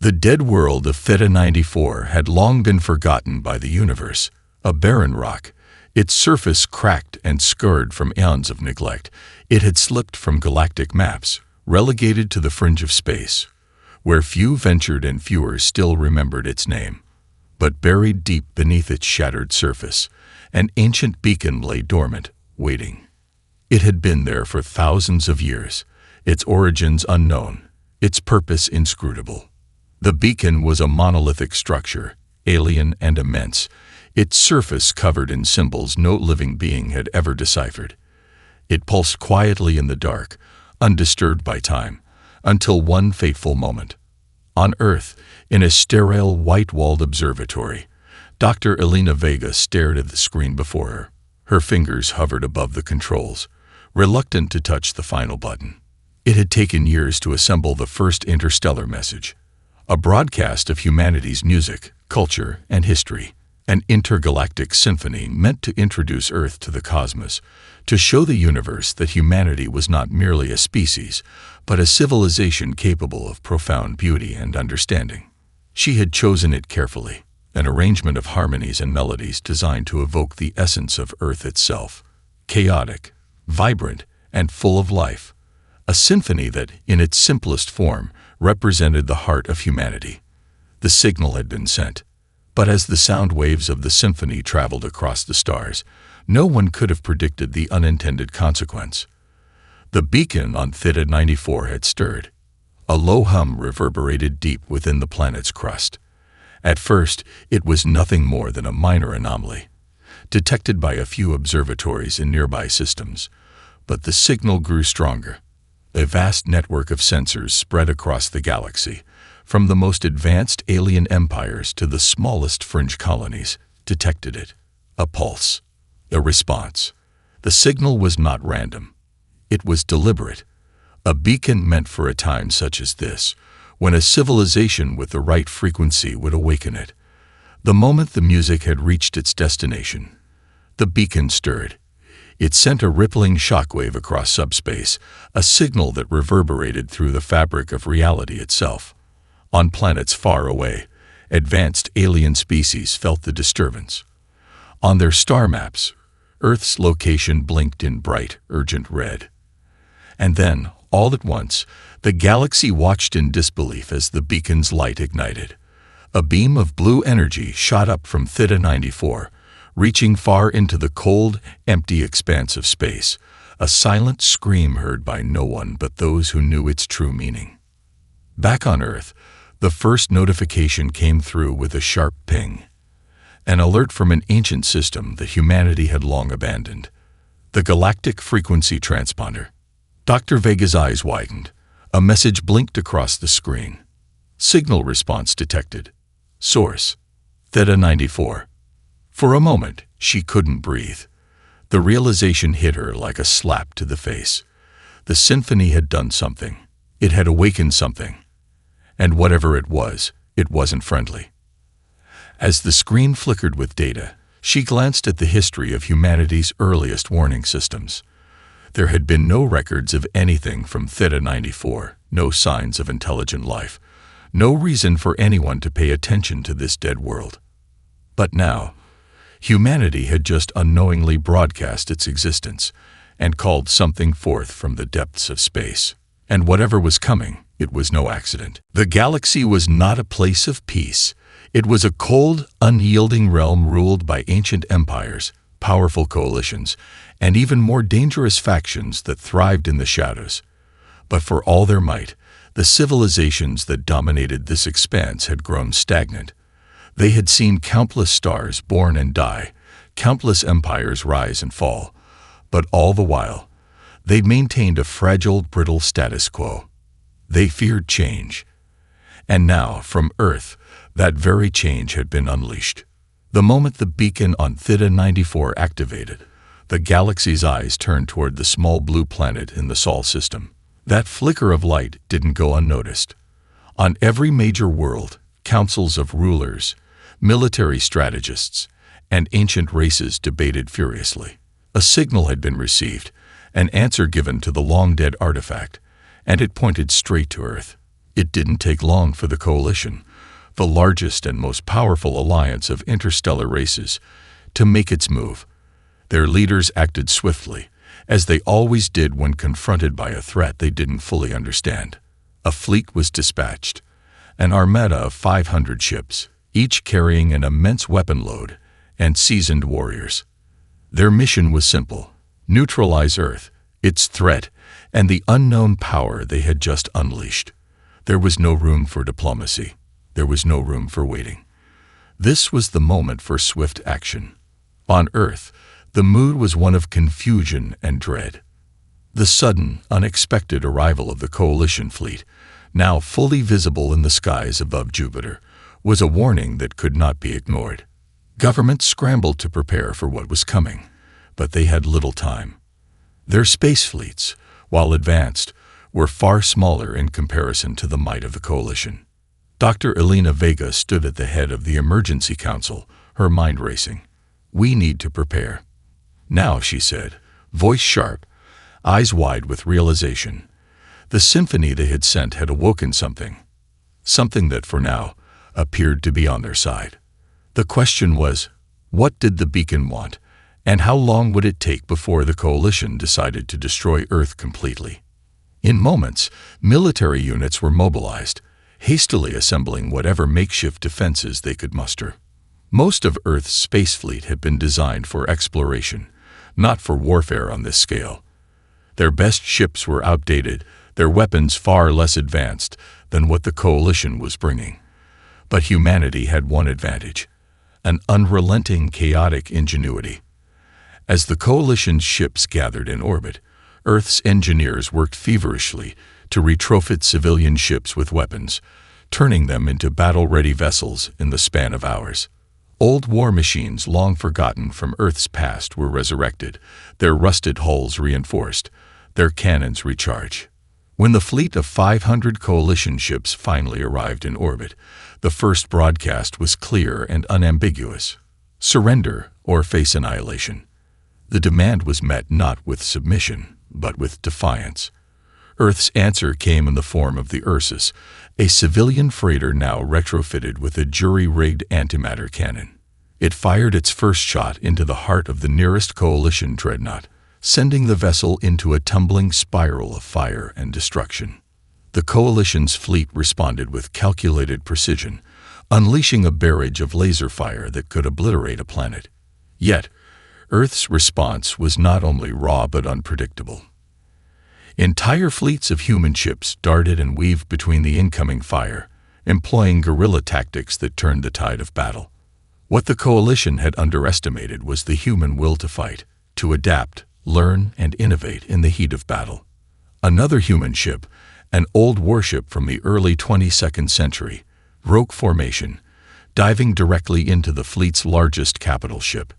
The dead world of Theta 94 had long been forgotten by the universe, a barren rock, its surface cracked and scarred from eons of neglect. It had slipped from galactic maps, relegated to the fringe of space, where few ventured and fewer still remembered its name. But buried deep beneath its shattered surface, an ancient beacon lay dormant, waiting. It had been there for thousands of years, its origins unknown, its purpose inscrutable. The beacon was a monolithic structure, alien and immense, its surface covered in symbols no living being had ever deciphered. It pulsed quietly in the dark, undisturbed by time, until one fateful moment. On Earth, in a sterile, white-walled observatory, Dr. Elena Vega stared at the screen before her. Her fingers hovered above the controls, reluctant to touch the final button. It had taken years to assemble the first interstellar message, a broadcast of humanity's music, culture, and history, an intergalactic symphony meant to introduce Earth to the cosmos, to show the universe that humanity was not merely a species, but a civilization capable of profound beauty and understanding. She had chosen it carefully, an arrangement of harmonies and melodies designed to evoke the essence of Earth itself, chaotic, vibrant, and full of life, a symphony that, in its simplest form, represented the heart of humanity. The signal had been sent, but as the sound waves of the symphony traveled across the stars, no one could have predicted the unintended consequence. The beacon on Theta 94 had stirred. A low hum reverberated deep within the planet's crust. At first, it was nothing more than a minor anomaly, detected by a few observatories in nearby systems. But the signal grew stronger. A vast network of sensors spread across the galaxy, from the most advanced alien empires to the smallest fringe colonies, detected it. A pulse. A response. The signal was not random. It was deliberate. A beacon meant for a time such as this, when a civilization with the right frequency would awaken it. The moment the music had reached its destination, the beacon stirred. It sent a rippling shockwave across subspace, a signal that reverberated through the fabric of reality itself. On planets far away, advanced alien species felt the disturbance. On their star maps, Earth's location blinked in bright, urgent red. And then, all at once, the galaxy watched in disbelief as the beacon's light ignited. A beam of blue energy shot up from Theta 94, reaching far into the cold, empty expanse of space, a silent scream heard by no one but those who knew its true meaning. Back on Earth, the first notification came through with a sharp ping. An alert from an ancient system that humanity had long abandoned. The Galactic frequency transponder. Dr. Vega's eyes widened. A message blinked across the screen. Signal response detected. Source: Theta 94. For a moment, she couldn't breathe. The realization hit her like a slap to the face. The symphony had done something. It had awakened something. And whatever it wasn't friendly. As the screen flickered with data, she glanced at the history of humanity's earliest warning systems. There had been no records of anything from Theta 94, no signs of intelligent life, no reason for anyone to pay attention to this dead world. But now, humanity had just unknowingly broadcast its existence and called something forth from the depths of space. And whatever was coming, it was no accident. The galaxy was not a place of peace. It was a cold, unyielding realm ruled by ancient empires, powerful coalitions, and even more dangerous factions that thrived in the shadows. But for all their might, the civilizations that dominated this expanse had grown stagnant. They had seen countless stars born and die, countless empires rise and fall, but all the while, they maintained a fragile, brittle status quo. They feared change. And now, from Earth, that very change had been unleashed. The moment the beacon on Theta 94 activated, the galaxy's eyes turned toward the small blue planet in the Sol system. That flicker of light didn't go unnoticed. On every major world, councils of rulers, military strategists, and ancient races debated furiously. A signal had been received, an answer given to the long-dead artifact, and it pointed straight to Earth. It didn't take long for the Coalition, the largest and most powerful alliance of interstellar races, to make its move. Their leaders acted swiftly, as they always did when confronted by a threat they didn't fully understand. A fleet was dispatched, an armada of 500 ships, each carrying an immense weapon load, and seasoned warriors. Their mission was simple: neutralize Earth, its threat, and the unknown power they had just unleashed. There was no room for diplomacy. There was no room for waiting. This was the moment for swift action. On Earth, the mood was one of confusion and dread. The sudden, unexpected arrival of the Coalition fleet, now fully visible in the skies above Jupiter, was a warning that could not be ignored. Governments scrambled to prepare for what was coming, but they had little time. Their space fleets, while advanced, were far smaller in comparison to the might of the Coalition. Dr. Elena Vega stood at the head of the Emergency Council, her mind racing. "We need to prepare now," she said, voice sharp, eyes wide with realization. The symphony they had sent had awoken something that for now appeared to be on their side. The question was, what did the beacon want, and how long would it take before the Coalition decided to destroy Earth completely? In moments, military units were mobilized, hastily assembling whatever makeshift defenses they could muster. Most of Earth's space fleet had been designed for exploration, not for warfare on this scale. Their best ships were outdated, their weapons far less advanced than what the Coalition was bringing. But humanity had one advantage: an unrelenting, chaotic ingenuity. As the Coalition's ships gathered in orbit, Earth's engineers worked feverishly to retrofit civilian ships with weapons, turning them into battle-ready vessels in the span of hours. Old war machines long forgotten from Earth's past were resurrected, their rusted hulls reinforced, their cannons recharged. When the fleet of 500 Coalition ships finally arrived in orbit, the first broadcast was clear and unambiguous: surrender or face annihilation. The demand was met not with submission, but with defiance. Earth's answer came in the form of the Ursus, a civilian freighter now retrofitted with a jury-rigged antimatter cannon. It fired its first shot into the heart of the nearest Coalition dreadnought, sending the vessel into a tumbling spiral of fire and destruction. The Coalition's fleet responded with calculated precision, unleashing a barrage of laser fire that could obliterate a planet. Yet, Earth's response was not only raw but unpredictable. Entire fleets of human ships darted and weaved between the incoming fire, employing guerrilla tactics that turned the tide of battle. What the Coalition had underestimated was the human will to fight, to adapt, learn, and innovate in the heat of battle. Another human ship, an old warship from the early 22nd century, broke formation, diving directly into the fleet's largest capital ship.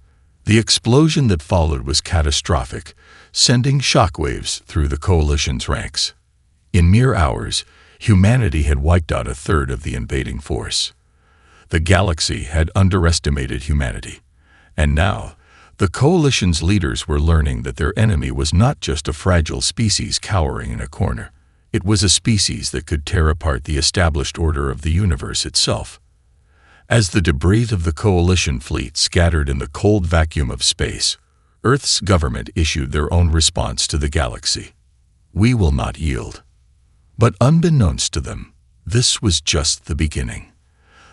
The explosion that followed was catastrophic, sending shockwaves through the Coalition's ranks. In mere hours, humanity had wiped out a third of the invading force. The galaxy had underestimated humanity, and now the Coalition's leaders were learning that their enemy was not just a fragile species cowering in a corner. It was a species that could tear apart the established order of the universe itself. As the debris of the Coalition fleet scattered in the cold vacuum of space, Earth's government issued their own response to the galaxy: "We will not yield." But unbeknownst to them, this was just the beginning.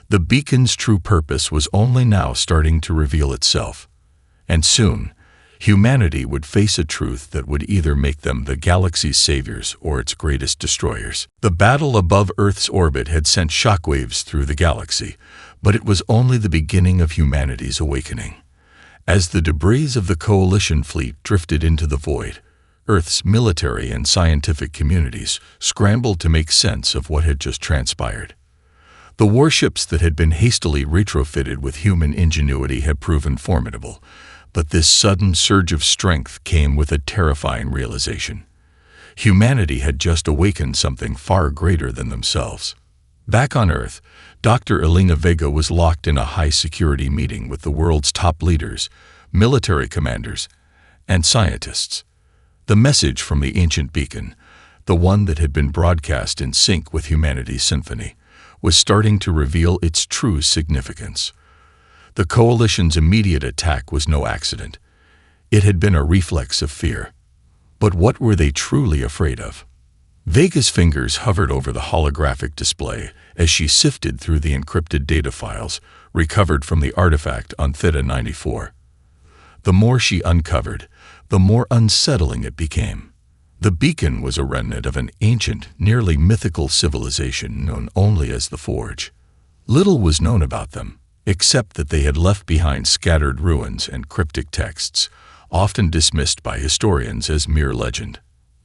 The beacon's true purpose was only now starting to reveal itself, and soon, humanity would face a truth that would either make them the galaxy's saviors or its greatest destroyers. The battle above Earth's orbit had sent shockwaves through the galaxy, but it was only the beginning of humanity's awakening. As the debris of the Coalition fleet drifted into the void, Earth's military and scientific communities scrambled to make sense of what had just transpired. The warships that had been hastily retrofitted with human ingenuity had proven formidable, but this sudden surge of strength came with a terrifying realization. Humanity had just awakened something far greater than themselves. Back on Earth, Dr. Elena Vega was locked in a high-security meeting with the world's top leaders, military commanders, and scientists. The message from the ancient beacon, the one that had been broadcast in sync with humanity's symphony, was starting to reveal its true significance. The Coalition's immediate attack was no accident. It had been a reflex of fear. But what were they truly afraid of? Vega's fingers hovered over the holographic display as she sifted through the encrypted data files recovered from the artifact on Theta 94. The more she uncovered, the more unsettling it became. The beacon was a remnant of an ancient, nearly mythical civilization known only as the Forge. Little was known about them, except that they had left behind scattered ruins and cryptic texts, often dismissed by historians as mere legend.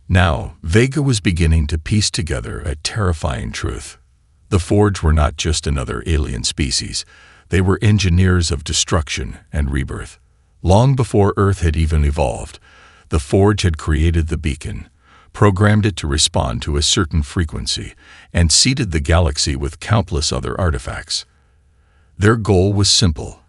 Now, Vega was beginning to piece together a terrifying truth. The Forge were not just another alien species. They were engineers of destruction and rebirth. Long before Earth had even evolved, the Forge had created the beacon, programmed it to respond to a certain frequency, and seeded the galaxy with countless other artifacts. Their goal was simple: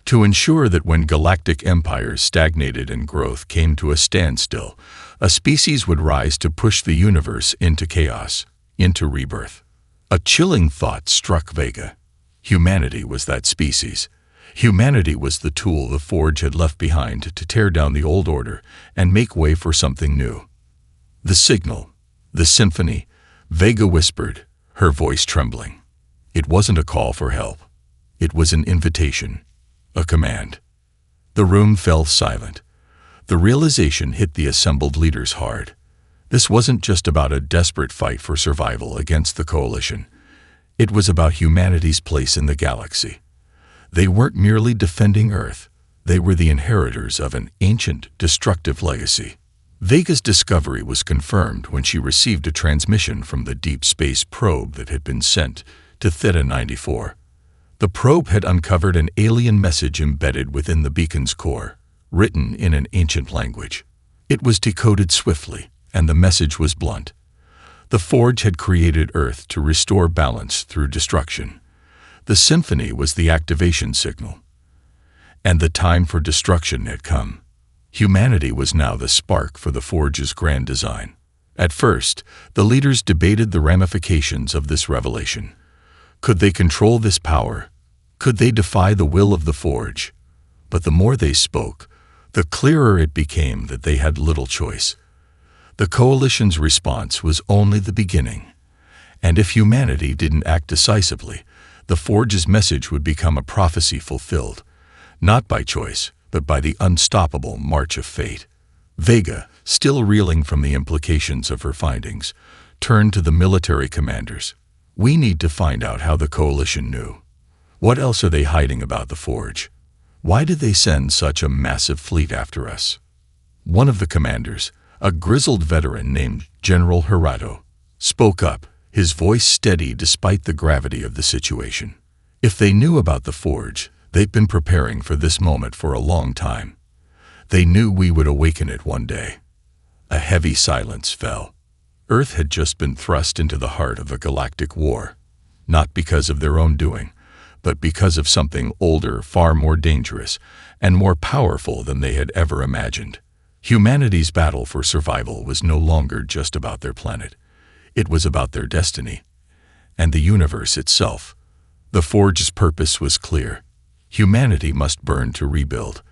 to ensure that when galactic empires stagnated and growth came to a standstill, a species would rise to push the universe into chaos, into rebirth. A chilling thought struck Vega. Humanity was that species. Humanity was the tool the Forge had left behind to tear down the old order and make way for something new. The signal, the symphony, Vega whispered, her voice trembling. It wasn't a call for help. It was an invitation, a command. The room fell silent. The realization hit the assembled leaders hard. This wasn't just about a desperate fight for survival against the Coalition. It was about humanity's place in the galaxy. They weren't merely defending Earth. They were the inheritors of an ancient, destructive legacy. Vega's discovery was confirmed when she received a transmission from the deep space probe that had been sent to Theta 94. The probe had uncovered an alien message embedded within the beacon's core, written in an ancient language. It was decoded swiftly, and the message was blunt. The Forge had created Earth to restore balance through destruction. The symphony was the activation signal. And the time for destruction had come. Humanity was now the spark for the Forge's grand design. At first, the leaders debated the ramifications of this revelation. Could they control this power? Could they defy the will of the Forge? But the more they spoke, the clearer it became that they had little choice. The Coalition's response was only the beginning. And if humanity didn't act decisively, the Forge's message would become a prophecy fulfilled, not by choice, but by the unstoppable march of fate. Vega, still reeling from the implications of her findings, turned to the military commanders. We need to find out how the Coalition knew. What else are they hiding about the Forge? Why did they send such a massive fleet after us? One of the commanders, a grizzled veteran named General Gerardo, spoke up, his voice steady despite the gravity of the situation. If they knew about the Forge, they'd been preparing for this moment for a long time. They knew we would awaken it one day. A heavy silence fell. Earth had just been thrust into the heart of a galactic war, not because of their own doing, but because of something older, far more dangerous, and more powerful than they had ever imagined. Humanity's battle for survival was no longer just about their planet. It was about their destiny, and the universe itself. The Forge's purpose was clear. Humanity must burn to rebuild.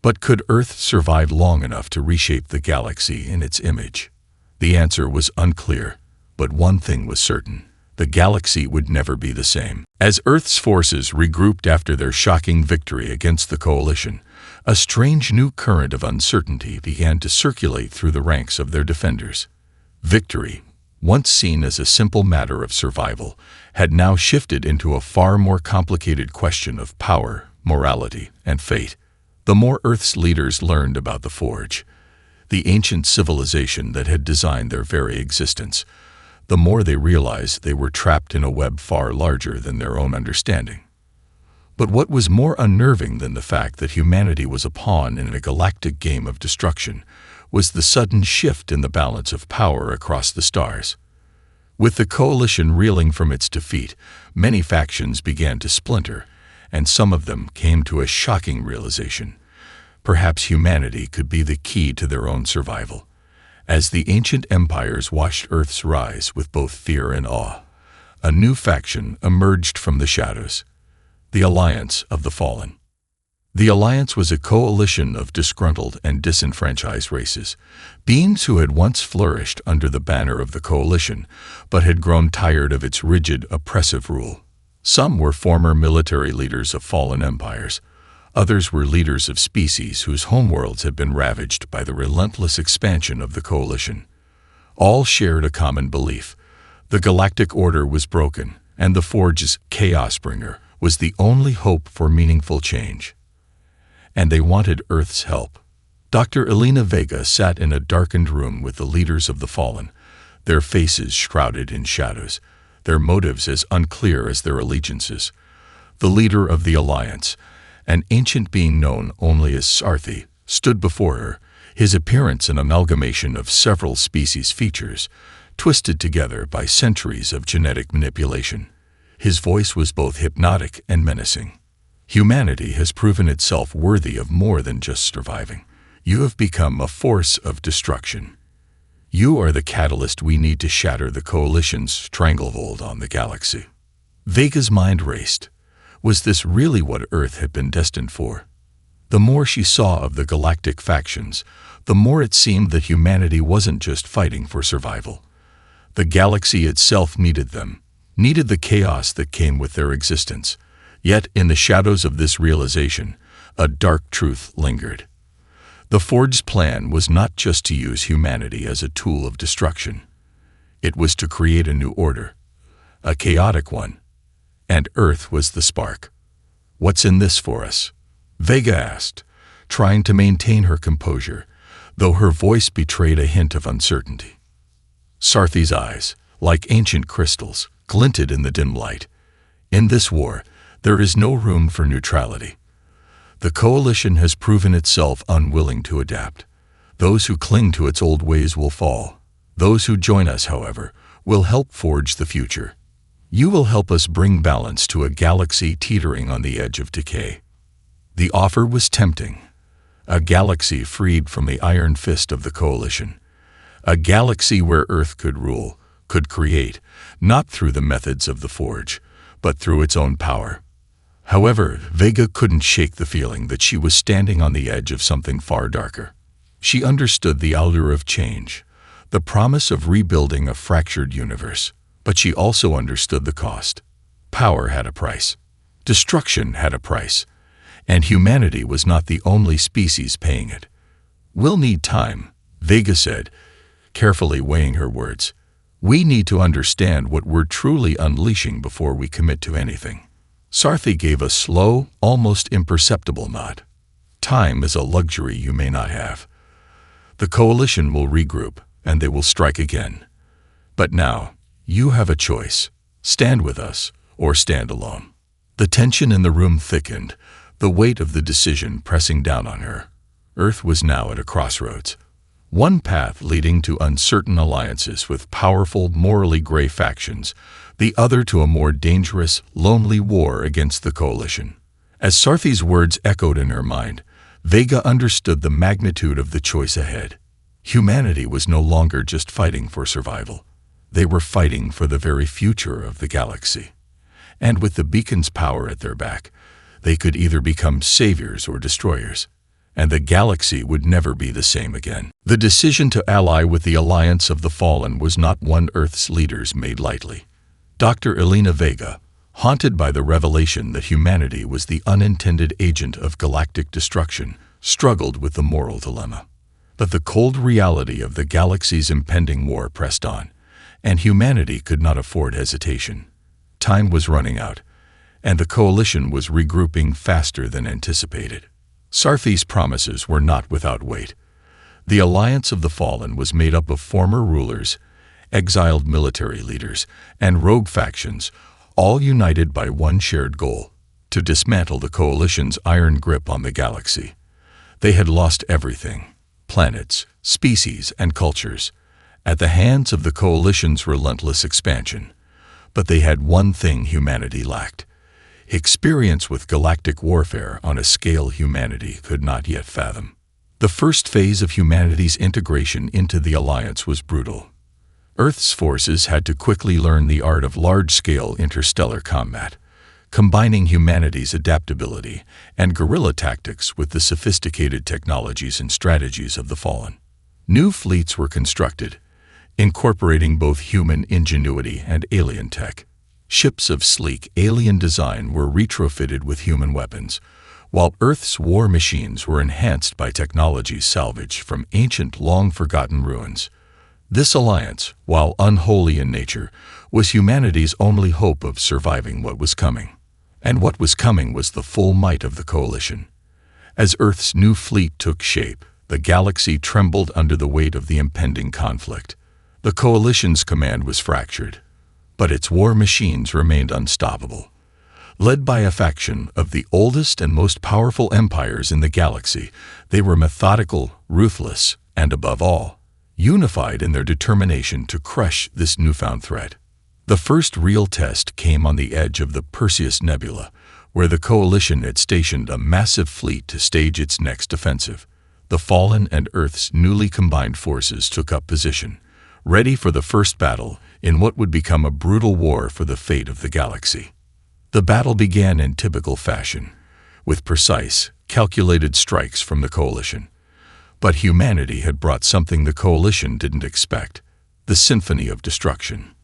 But could Earth survive long enough to reshape the galaxy in its image? The answer was unclear, but one thing was certain. The galaxy would never be the same. As Earth's forces regrouped after their shocking victory against the Coalition, a strange new current of uncertainty began to circulate through the ranks of their defenders. Victory, once seen as a simple matter of survival, had now shifted into a far more complicated question of power, morality, and fate. The more Earth's leaders learned about the Forge, the ancient civilization that had designed their very existence, the more they realized they were trapped in a web far larger than their own understanding. But what was more unnerving than the fact that humanity was a pawn in a galactic game of destruction was the sudden shift in the balance of power across the stars. With the Coalition reeling from its defeat, many factions began to splinter, and some of them came to a shocking realization. Perhaps humanity could be the key to their own survival. As the ancient empires watched Earth's rise with both fear and awe, a new faction emerged from the shadows: the Alliance of the Fallen. The Alliance was a coalition of disgruntled and disenfranchised races, beings who had once flourished under the banner of the coalition, but had grown tired of its rigid, oppressive rule. Some were former military leaders of fallen empires. Others were leaders of species whose homeworlds had been ravaged by the relentless expansion of the coalition. All shared a common belief: the galactic order was broken, and the Forge's Chaosbringer was the only hope for meaningful change. And they wanted Earth's help. Dr. Elena Vega sat in a darkened room with the leaders of the Fallen, their faces shrouded in shadows, their motives as unclear as their allegiances. The leader of the Alliance, an ancient being known only as Sarthi, stood before her, his appearance an amalgamation of several species' features, twisted together by centuries of genetic manipulation. His voice was both hypnotic and menacing. Humanity has proven itself worthy of more than just surviving. You have become a force of destruction. You are the catalyst we need to shatter the Coalition's stranglehold on the galaxy. Vega's mind raced. Was this really what Earth had been destined for? The more she saw of the galactic factions, the more it seemed that humanity wasn't just fighting for survival. The galaxy itself needed them, needed the chaos that came with their existence. Yet, in the shadows of this realization, a dark truth lingered. The Forge's plan was not just to use humanity as a tool of destruction. It was to create a new order, a chaotic one, and Earth was the spark. "What's in this for us?" Vega asked, trying to maintain her composure, though her voice betrayed a hint of uncertainty. Sarthi's eyes, like ancient crystals, glinted in the dim light. "In this war, there is no room for neutrality. The Coalition has proven itself unwilling to adapt. Those who cling to its old ways will fall. Those who join us, however, will help forge the future. You will help us bring balance to a galaxy teetering on the edge of decay." The offer was tempting. A galaxy freed from the iron fist of the Coalition. A galaxy where Earth could rule, could create, not through the methods of the Forge, but through its own power. However, Vega couldn't shake the feeling that she was standing on the edge of something far darker. She understood the allure of change, the promise of rebuilding a fractured universe, but she also understood the cost. Power had a price. Destruction had a price. And humanity was not the only species paying it. "We'll need time," Vega said, carefully weighing her words. "We need to understand what we're truly unleashing before we commit to anything." Sarthi gave a slow, almost imperceptible nod. "Time is a luxury you may not have. The Coalition will regroup, and they will strike again. But now, you have a choice: stand with us, or stand alone." The tension in the room thickened, the weight of the decision pressing down on her. Earth was now at a crossroads. One path leading to uncertain alliances with powerful, morally gray factions, the other to a more dangerous, lonely war against the Coalition. As Sarthi's words echoed in her mind, Vega understood the magnitude of the choice ahead. Humanity was no longer just fighting for survival. They were fighting for the very future of the galaxy. And with the beacon's power at their back, they could either become saviors or destroyers, and the galaxy would never be the same again. The decision to ally with the Alliance of the Fallen was not one Earth's leaders made lightly. Dr. Elena Vega, haunted by the revelation that humanity was the unintended agent of galactic destruction, struggled with the moral dilemma. But the cold reality of the galaxy's impending war pressed on, and humanity could not afford hesitation. Time was running out, and the Coalition was regrouping faster than anticipated. Sarthi's promises were not without weight. The Alliance of the Fallen was made up of former rulers, exiled military leaders, and rogue factions, all united by one shared goal: to dismantle the Coalition's iron grip on the galaxy. They had lost everything: planets, species, and cultures, at the hands of the Coalition's relentless expansion. But they had one thing humanity lacked: experience with galactic warfare on a scale humanity could not yet fathom. The first phase of humanity's integration into the Alliance was brutal. Earth's forces had to quickly learn the art of large-scale interstellar combat, combining humanity's adaptability and guerrilla tactics with the sophisticated technologies and strategies of the Fallen. New fleets were constructed, incorporating both human ingenuity and alien tech. Ships of sleek alien design were retrofitted with human weapons, while Earth's war machines were enhanced by technologies salvaged from ancient, long-forgotten ruins. This alliance, while unholy in nature, was humanity's only hope of surviving what was coming. And what was coming was the full might of the coalition. As Earth's new fleet took shape, the galaxy trembled under the weight of the impending conflict. The coalition's command was fractured, but its war machines remained unstoppable. Led by a faction of the oldest and most powerful empires in the galaxy, they were methodical, ruthless, and above all, unified in their determination to crush this newfound threat. The first real test came on the edge of the Perseus Nebula, where the coalition had stationed a massive fleet to stage its next offensive. The Fallen and Earth's newly combined forces took up position, ready for the first battle in what would become a brutal war for the fate of the galaxy. The battle began in typical fashion, with precise, calculated strikes from the coalition. But humanity had brought something the coalition didn't expect: the Symphony of Destruction.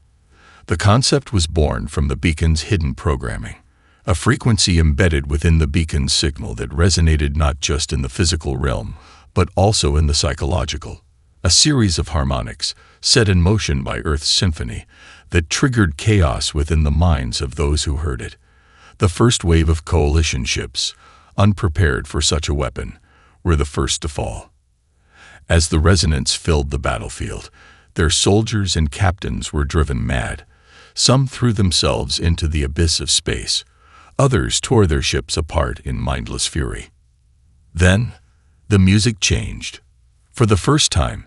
The concept was born from the beacon's hidden programming, a frequency embedded within the beacon's signal that resonated not just in the physical realm, but also in the psychological. A series of harmonics, set in motion by Earth's symphony, that triggered chaos within the minds of those who heard it. The first wave of coalition ships, unprepared for such a weapon, were the first to fall. As the resonance filled the battlefield, their soldiers and captains were driven mad. Some threw themselves into the abyss of space. Others tore their ships apart in mindless fury. Then, the music changed. For the first time,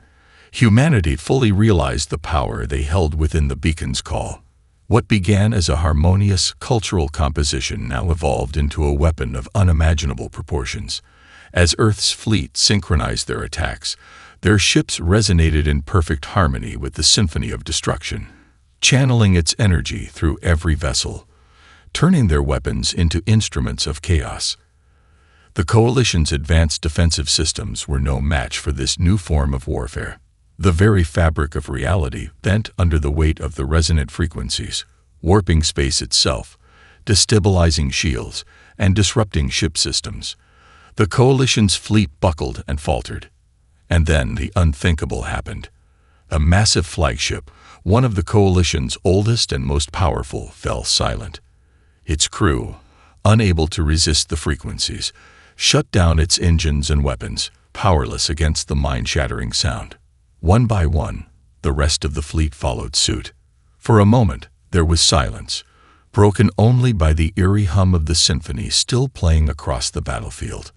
humanity fully realized the power they held within the beacon's call. What began as a harmonious cultural composition now evolved into a weapon of unimaginable proportions. As Earth's fleet synchronized their attacks, their ships resonated in perfect harmony with the Symphony of Destruction, channeling its energy through every vessel, turning their weapons into instruments of chaos. The coalition's advanced defensive systems were no match for this new form of warfare. The very fabric of reality bent under the weight of the resonant frequencies, warping space itself, destabilizing shields, and disrupting ship systems. The coalition's fleet buckled and faltered. And then the unthinkable happened. A massive flagship, one of the coalition's oldest and most powerful, fell silent. Its crew, unable to resist the frequencies, shut down its engines and weapons, powerless against the mind-shattering sound. One by one, the rest of the fleet followed suit. For a moment, there was silence, broken only by the eerie hum of the symphony still playing across the battlefield.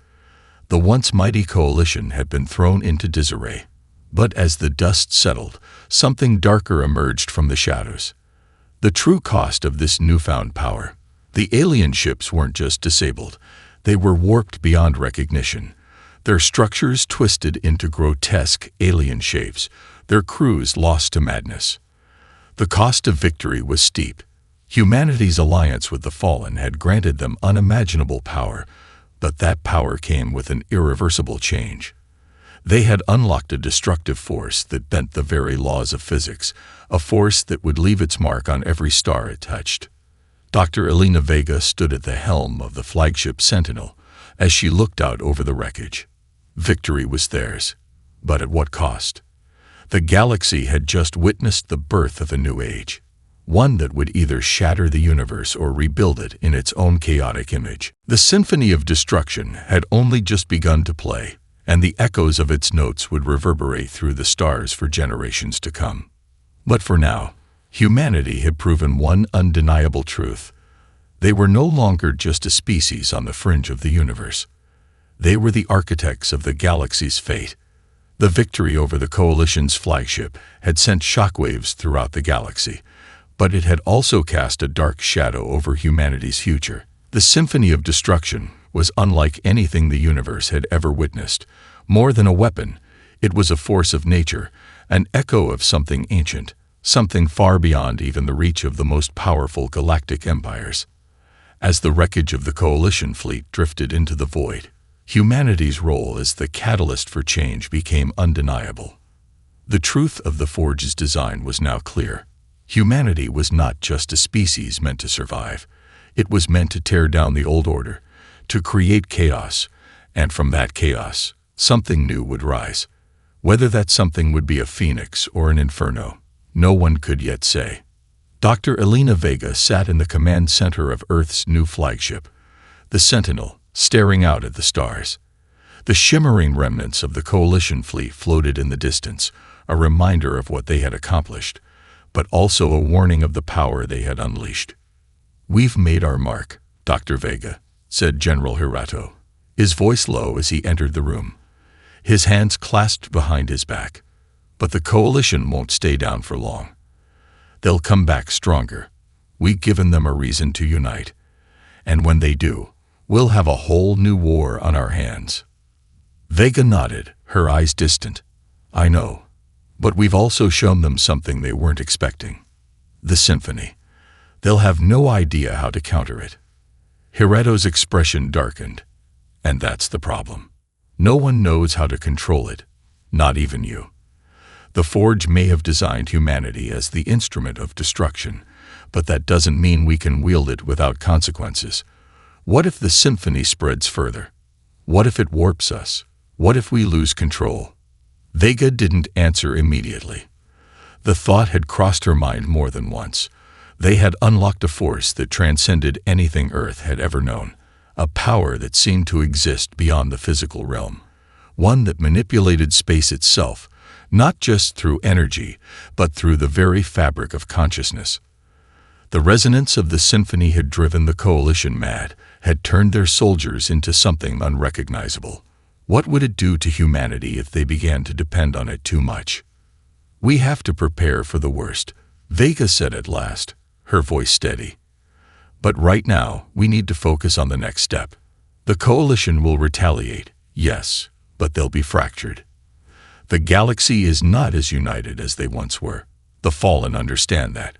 The once mighty coalition had been thrown into disarray. But as the dust settled, something darker emerged from the shadows. The true cost of this newfound power. The alien ships weren't just disabled, they were warped beyond recognition. Their structures twisted into grotesque alien shapes, their crews lost to madness. The cost of victory was steep. Humanity's alliance with the Fallen had granted them unimaginable power, but that power came with an irreversible change. They had unlocked a destructive force that bent the very laws of physics, a force that would leave its mark on every star it touched. Dr. Elena Vega stood at the helm of the flagship Sentinel as she looked out over the wreckage. Victory was theirs, but at what cost? The galaxy had just witnessed the birth of a new age, one that would either shatter the universe or rebuild it in its own chaotic image. The Symphony of Destruction had only just begun to play, and the echoes of its notes would reverberate through the stars for generations to come. But for now, humanity had proven one undeniable truth. They were no longer just a species on the fringe of the universe. They were the architects of the galaxy's fate. The victory over the Coalition's flagship had sent shockwaves throughout the galaxy, but it had also cast a dark shadow over humanity's future. The Symphony of Destruction was unlike anything the universe had ever witnessed, More than a weapon, it was a force of nature, an echo of something ancient, something far beyond even the reach of the most powerful galactic empires. As the wreckage of the Coalition fleet drifted into the void, humanity's role as the catalyst for change became undeniable. The truth of the Forge's design was now clear. Humanity was not just a species meant to survive. It was meant to tear down the old order, to create chaos, and from that chaos, something new would rise. Whether that something would be a phoenix or an inferno, no one could yet say. Dr. Elena Vega sat in the command center of Earth's new flagship, the Sentinel, staring out at the stars. The shimmering remnants of the Coalition fleet floated in the distance, a reminder of what they had accomplished, but also a warning of the power they had unleashed. "We've made our mark, Dr. Vega," said General Hirato, his voice low as he entered the room, his hands clasped behind his back. "But the Coalition won't stay down for long. They'll come back stronger. We've given them a reason to unite. And when they do, we'll have a whole new war on our hands." Vega nodded, her eyes distant. "I know. But we've also shown them something they weren't expecting. The Symphony. They'll have no idea how to counter it." Hirato's expression darkened. "And that's the problem. No one knows how to control it, not even you. The Forge may have designed humanity as the instrument of destruction, but that doesn't mean we can wield it without consequences. What if the Symphony spreads further? What if it warps us? What if we lose control?" Vega didn't answer immediately. The thought had crossed her mind more than once. They had unlocked a force that transcended anything Earth had ever known, a power that seemed to exist beyond the physical realm, one that manipulated space itself, not just through energy, but through the very fabric of consciousness. The resonance of the Symphony had driven the Coalition mad, had turned their soldiers into something unrecognizable. What would it do to humanity if they began to depend on it too much? "We have to prepare for the worst," Vega said at last, her voice steady. "But right now, we need to focus on the next step. The Coalition will retaliate, yes, but they'll be fractured. The galaxy is not as united as they once were. The Fallen understand that.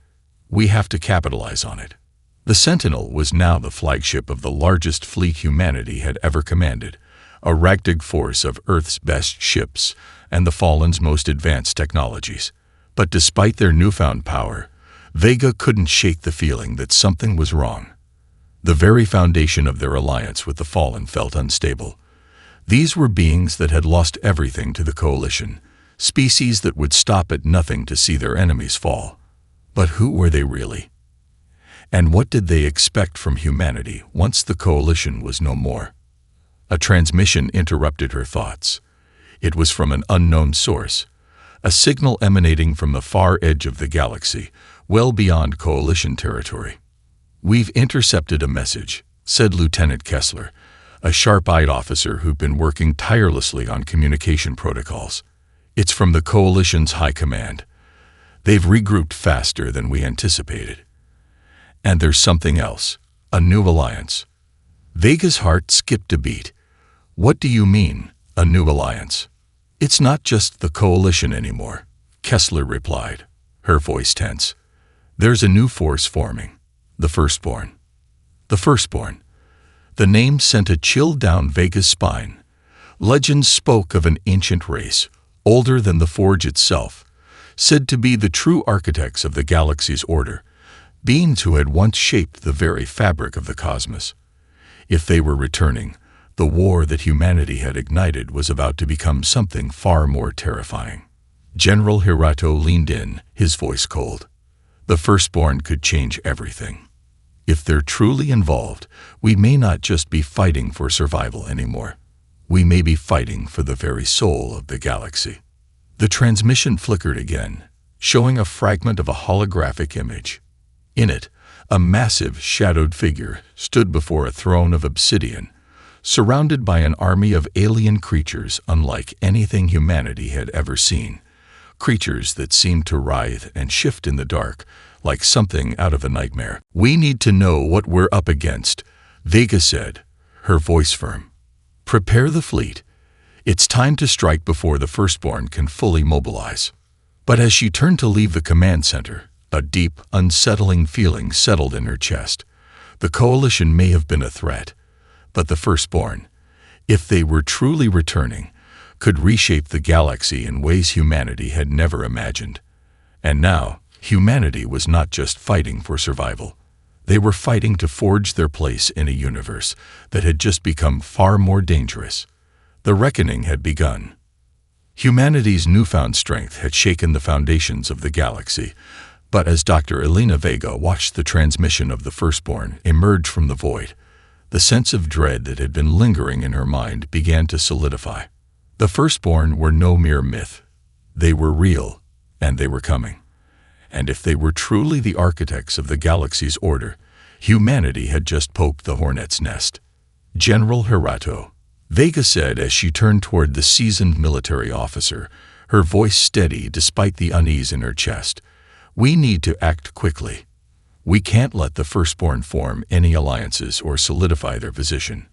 We have to capitalize on it." The Sentinel was now the flagship of the largest fleet humanity had ever commanded, a ragtag force of Earth's best ships and the Fallen's most advanced technologies. But despite their newfound power, Vega couldn't shake the feeling that something was wrong. The very foundation of their alliance with the Fallen felt unstable. These were beings that had lost everything to the Coalition, species that would stop at nothing to see their enemies fall. But who were they really? And what did they expect from humanity once the Coalition was no more? A transmission interrupted her thoughts. It was from an unknown source, a signal emanating from the far edge of the galaxy, well beyond Coalition territory. "We've intercepted a message," said Lieutenant Kessler, a sharp-eyed officer who'd been working tirelessly on communication protocols. "It's from the Coalition's high command. They've regrouped faster than we anticipated. And there's something else, a new alliance." Vega's heart skipped a beat. "What do you mean, a new alliance?" "It's not just the Coalition anymore," Kessler replied, her voice tense. "There's a new force forming, the Firstborn." The Firstborn. The name sent a chill down Vega's spine. Legends spoke of an ancient race, older than the Forge itself, said to be the true architects of the galaxy's order, beings who had once shaped the very fabric of the cosmos. If they were returning, the war that humanity had ignited was about to become something far more terrifying. General Hirato leaned in, his voice cold. The Firstborn could change everything. If they're truly involved, we may not just be fighting for survival anymore. We may be fighting for the very soul of the galaxy. The transmission flickered again, showing a fragment of a holographic image. In it, a massive, shadowed figure stood before a throne of obsidian, surrounded by an army of alien creatures unlike anything humanity had ever seen. Creatures that seemed to writhe and shift in the dark, like something out of a nightmare. "We need to know what we're up against," Vega said, her voice firm. "Prepare the fleet. It's time to strike before the firstborn can fully mobilize. But as she turned to leave the command center, a deep, unsettling feeling settled in her chest. The coalition may have been a threat, but the firstborn, if they were truly returning, could reshape the galaxy in ways humanity had never imagined. And now, humanity was not just fighting for survival. They were fighting to forge their place in a universe that had just become far more dangerous. The reckoning had begun. Humanity's newfound strength had shaken the foundations of the galaxy, but as Dr. Elena Vega watched the transmission of the firstborn emerge from the void, the sense of dread that had been lingering in her mind began to solidify. The firstborn were no mere myth. They were real, and they were coming. And if they were truly the architects of the galaxy's order, humanity had just poked the hornet's nest. General Hirato, Vega said as she turned toward the seasoned military officer, her voice steady despite the unease in her chest. We need to act quickly. We can't let the firstborn form any alliances or solidify their position.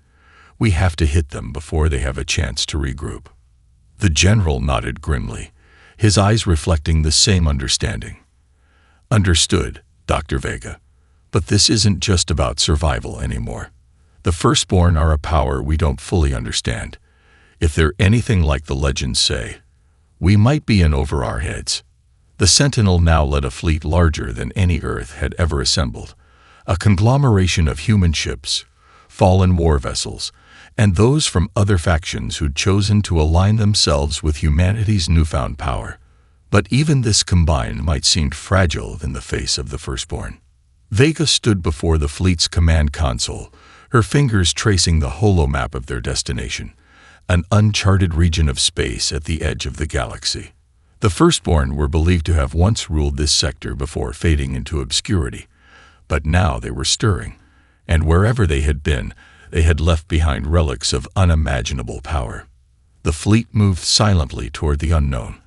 We have to hit them before they have a chance to regroup. The general nodded grimly, his eyes reflecting the same understanding. Understood, Dr. Vega. But this isn't just about survival anymore. The firstborn are a power we don't fully understand. If they're anything like the legends say, we might be in over our heads. The Sentinel now led a fleet larger than any Earth had ever assembled, a conglomeration of human ships, fallen war vessels, and those from other factions who'd chosen to align themselves with humanity's newfound power. But even this combined might seem fragile in the face of the firstborn. Vega stood before the fleet's command console, her fingers tracing the holomap of their destination, an uncharted region of space at the edge of the galaxy. The firstborn were believed to have once ruled this sector before fading into obscurity, but now they were stirring, and wherever they had been, they had left behind relics of unimaginable power. The fleet moved silently toward the unknown,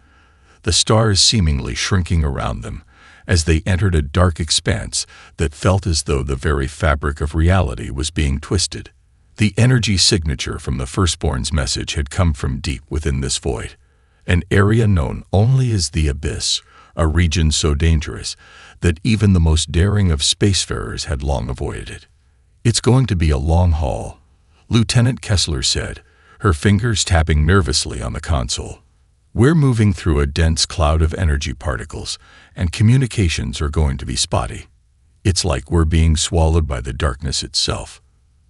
the stars seemingly shrinking around them as they entered a dark expanse that felt as though the very fabric of reality was being twisted. The energy signature from the firstborn's message had come from deep within this void, an area known only as the Abyss, a region so dangerous that even the most daring of spacefarers had long avoided it. It's going to be a long haul, Lieutenant Kessler said, her fingers tapping nervously on the console. We're moving through a dense cloud of energy particles, and communications are going to be spotty. It's like we're being swallowed by the darkness itself.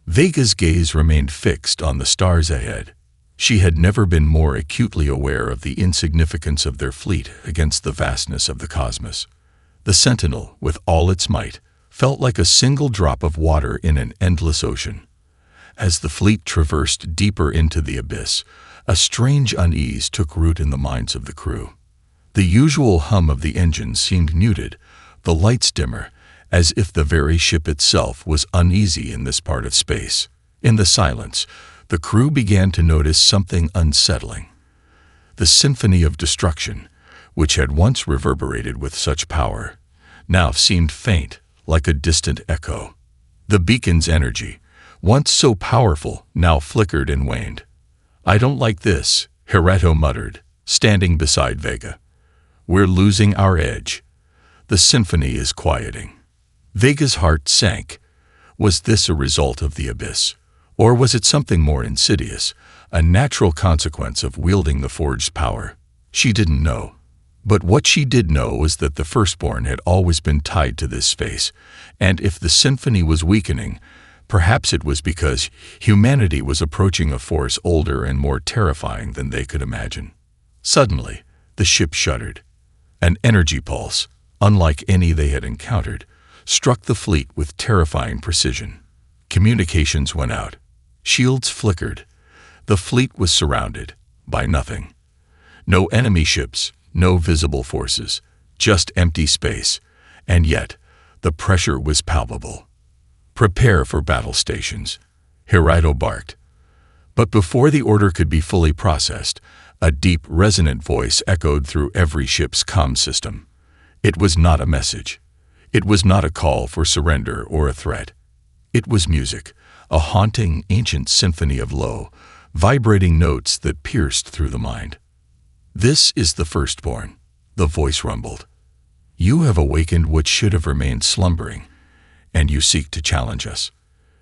Vega's gaze remained fixed on the stars ahead. She had never been more acutely aware of the insignificance of their fleet against the vastness of the cosmos. The Sentinel, with all its might, felt like a single drop of water in an endless ocean. As the fleet traversed deeper into the abyss, a strange unease took root in the minds of the crew. The usual hum of the engine seemed muted, the lights dimmer, as if the very ship itself was uneasy in this part of space. In the silence, the crew began to notice something unsettling. The symphony of destruction, which had once reverberated with such power, now seemed faint, like a distant echo. The beacon's energy, once so powerful, now flickered and waned. I don't like this, Hirato muttered, standing beside Vega. We're losing our edge. The symphony is quieting. Vega's heart sank. Was this a result of the abyss? Or was it something more insidious, a natural consequence of wielding the forged power? She didn't know. But what she did know was that the firstborn had always been tied to this space, and if the symphony was weakening, perhaps it was because humanity was approaching a force older and more terrifying than they could imagine. Suddenly, the ship shuddered. An energy pulse, unlike any they had encountered, struck the fleet with terrifying precision. Communications went out. Shields flickered. The fleet was surrounded by nothing. No enemy ships, no visible forces, just empty space, and yet the pressure was palpable. Prepare for battle stations, Hirato barked. But before the order could be fully processed, a deep, resonant voice echoed through every ship's comm system. It was not a message. It was not a call for surrender or a threat. It was music, a haunting, ancient symphony of low, vibrating notes that pierced through the mind. "This is the firstborn," the voice rumbled. "You have awakened what should have remained slumbering, and you seek to challenge us.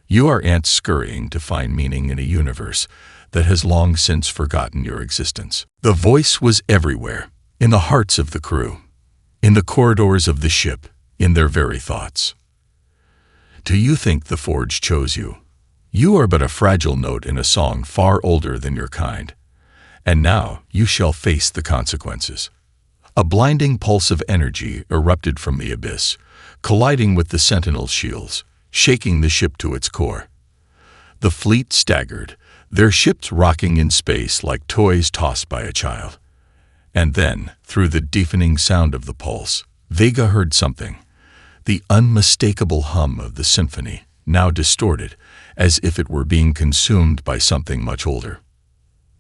You are ants scurrying to find meaning in a universe that has long since forgotten your existence." The voice was everywhere, in the hearts of the crew, in the corridors of the ship, in their very thoughts. "Do you think the Forge chose you? You are but a fragile note in a song far older than your kind. And now you shall face the consequences." A blinding pulse of energy erupted from the abyss, colliding with the Sentinel's shields, shaking the ship to its core. The fleet staggered, their ships rocking in space like toys tossed by a child. And then, through the deafening sound of the pulse, Vega heard something, the unmistakable hum of the Symphony, now distorted, as if it were being consumed by something much older.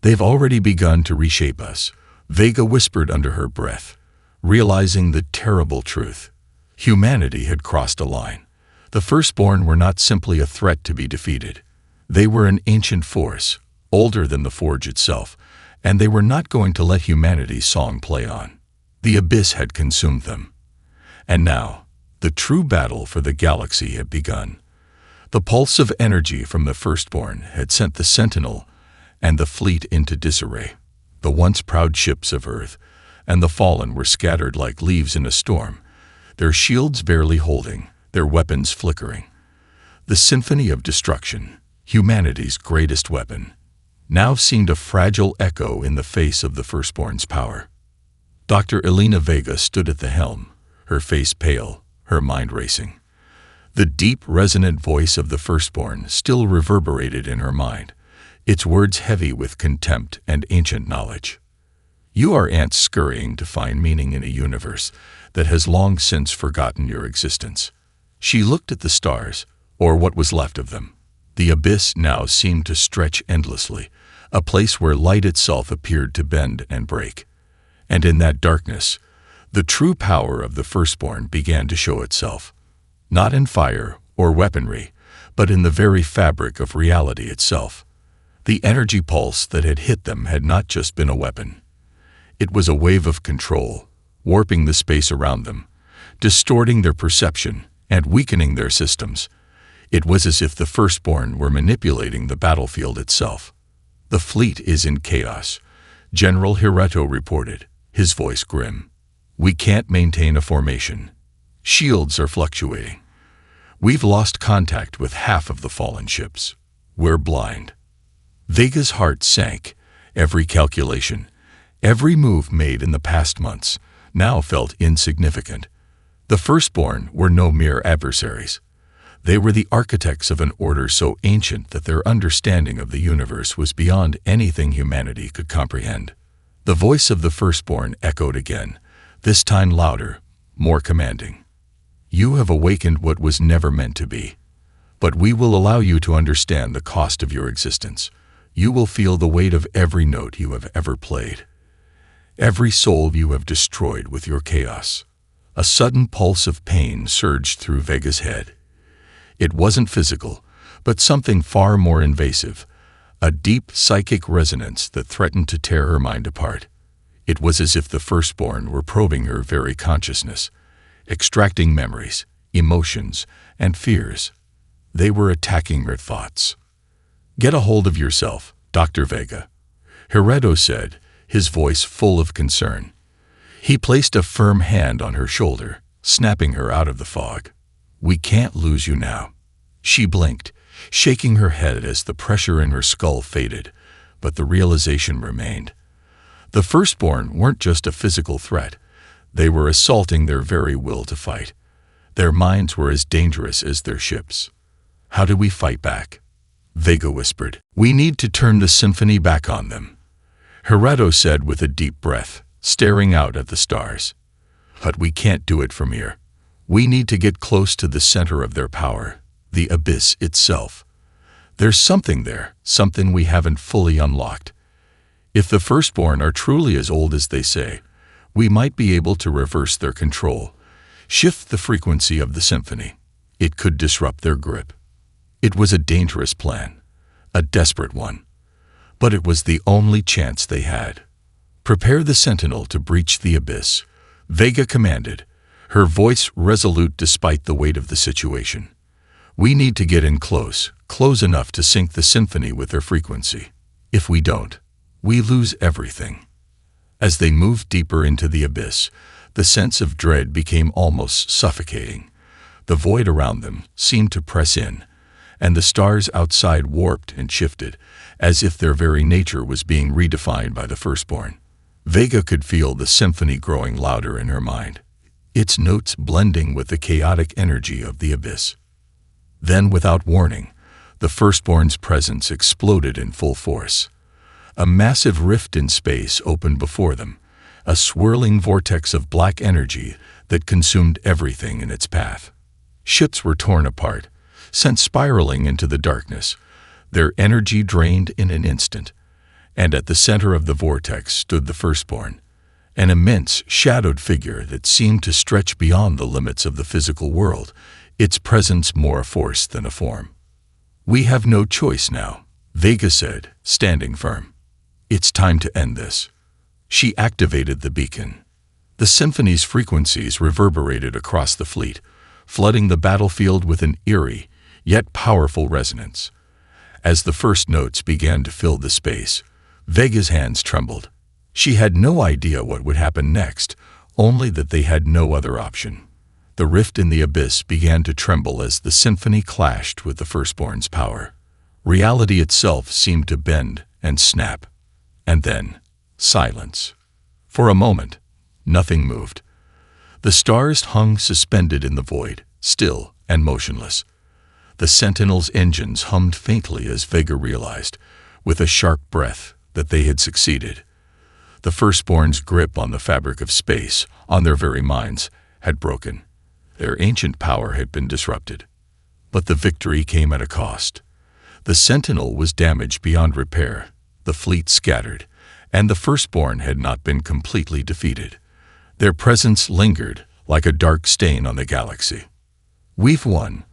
"They've already begun to reshape us," Vega whispered under her breath, realizing the terrible truth. Humanity had crossed a line. The Firstborn were not simply a threat to be defeated. They were an ancient force, older than the Forge itself, and they were not going to let humanity's song play on. The abyss had consumed them. And now, the true battle for the galaxy had begun. The pulse of energy from the Firstborn had sent the Sentinel and the fleet into disarray. The once proud ships of Earth and the Fallen were scattered like leaves in a storm, their shields barely holding, their weapons flickering. The Symphony of Destruction, humanity's greatest weapon, now seemed a fragile echo in the face of the Firstborn's power. Dr. Elena Vega stood at the helm, her face pale, her mind racing. The deep, resonant voice of the Firstborn still reverberated in her mind, its words heavy with contempt and ancient knowledge. "You are ants scurrying to find meaning in a universe that has long since forgotten your existence." She looked at the stars, or what was left of them. The abyss now seemed to stretch endlessly, a place where light itself appeared to bend and break. And in that darkness, the true power of the Firstborn began to show itself, not in fire or weaponry, but in the very fabric of reality itself. The energy pulse that had hit them had not just been a weapon. It was a wave of control, warping the space around them, distorting their perception and weakening their systems. It was as if the Firstborn were manipulating the battlefield itself. "The fleet is in chaos," General Hireto reported, his voice grim. "We can't maintain a formation. Shields are fluctuating. We've lost contact with half of the fallen ships. We're blind." Vega's heart sank. Every calculation, every move made in the past months, now felt insignificant. The Firstborn were no mere adversaries. They were the architects of an order so ancient that their understanding of the universe was beyond anything humanity could comprehend. The voice of the Firstborn echoed again, this time louder, more commanding. "You have awakened what was never meant to be. But we will allow you to understand the cost of your existence. You will feel the weight of every note you have ever played, every soul you have destroyed with your chaos." A sudden pulse of pain surged through Vega's head. It wasn't physical, but something far more invasive, a deep psychic resonance that threatened to tear her mind apart. It was as if the Firstborn were probing her very consciousness, extracting memories, emotions, and fears. They were attacking her thoughts. "Get a hold of yourself, Dr. Vega," Hireto said, his voice full of concern. He placed a firm hand on her shoulder, snapping her out of the fog. "We can't lose you now." She blinked, shaking her head as the pressure in her skull faded, but the realization remained. The Firstborn weren't just a physical threat. They were assaulting their very will to fight. Their minds were as dangerous as their ships. "How do we fight back?" Vega whispered. "We need to turn the Symphony back on them," Hireto said with a deep breath, staring out at the stars. "But we can't do it from here. We need to get close to the center of their power, the abyss itself. There's something there, something we haven't fully unlocked. If the Firstborn are truly as old as they say, we might be able to reverse their control, shift the frequency of the Symphony. It could disrupt their grip." It was a dangerous plan, a desperate one. But it was the only chance they had. "Prepare the Sentinel to breach the abyss," Vega commanded, her voice resolute despite the weight of the situation. "We need to get in close enough to sync the Symphony with their frequency. If we don't, we lose everything." As they moved deeper into the abyss, the sense of dread became almost suffocating. The void around them seemed to press in, and the stars outside warped and shifted, as if their very nature was being redefined by the Firstborn. Vega could feel the symphony growing louder in her mind, its notes blending with the chaotic energy of the abyss. Then, without warning, the Firstborn's presence exploded in full force. A massive rift in space opened before them, a swirling vortex of black energy that consumed everything in its path. Ships were torn apart, sent spiraling into the darkness, their energy drained in an instant. And at the center of the vortex stood the Firstborn, an immense, shadowed figure that seemed to stretch beyond the limits of the physical world, its presence more a force than a form. "We have no choice now," Vega said, standing firm. "It's time to end this." She activated the beacon. The Symphony's frequencies reverberated across the fleet, flooding the battlefield with an eerie, yet powerful resonance. As the first notes began to fill the space, Vega's hands trembled. She had no idea what would happen next, only that they had no other option. The rift in the abyss began to tremble as the Symphony clashed with the Firstborn's power. Reality itself seemed to bend and snap. And then, silence. For a moment, nothing moved. The stars hung suspended in the void, still and motionless. The Sentinel's engines hummed faintly as Vega realized, with a sharp breath, that they had succeeded. The Firstborn's grip on the fabric of space, on their very minds, had broken. Their ancient power had been disrupted. But the victory came at a cost. The Sentinel was damaged beyond repair, the fleet scattered, and the Firstborn had not been completely defeated. Their presence lingered like a dark stain on the galaxy. "We've won,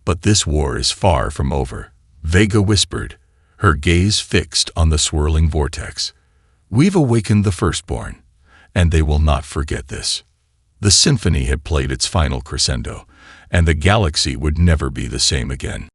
but this war is far from over," Vega whispered, her gaze fixed on the swirling vortex. "We've awakened the Firstborn, and they will not forget this." The Symphony had played its final crescendo, and the galaxy would never be the same again.